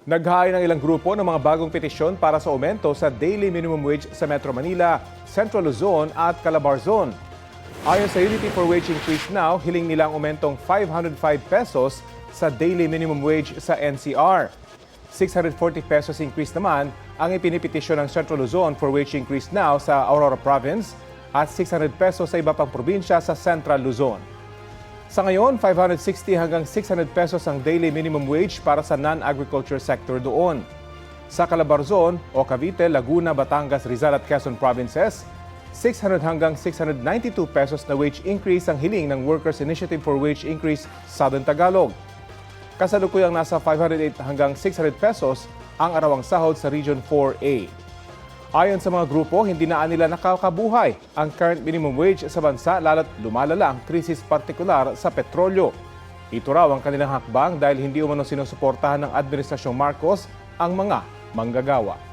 Naghain ng ilang grupo ng mga bagong petisyon para sa aumento sa daily minimum wage sa Metro Manila, Central Luzon at Calabarzon. Ayon sa Unity for Wage Increase Now, hiling nila ang aumentong 505 pesos sa daily minimum wage sa NCR. 640 pesos increase naman ang ipinipetisyon ng Central Luzon for Wage Increase Now sa Aurora Province at 600 pesos sa iba pang probinsya sa Central Luzon. Sa ngayon, 560 hanggang 600 pesos ang daily minimum wage para sa non-agriculture sector doon. Sa Calabarzon o Cavite, Laguna, Batangas, Rizal at Quezon provinces, 600 hanggang 692 pesos na wage increase ang hiling ng Workers Initiative for Wage Increase Southern Tagalog. Kasalukuyang nasa 508 hanggang 600 pesos ang arawang sahod sa Region 4A. Ayon sa mga grupo, hindi na nila nakakabuhay ang current minimum wage sa bansa lalo't lumalala ang krisis partikular sa petrolyo. Ito raw ang kanilang hakbang dahil hindi umano sinusuportahan ng Administrasyong Marcos ang mga manggagawa.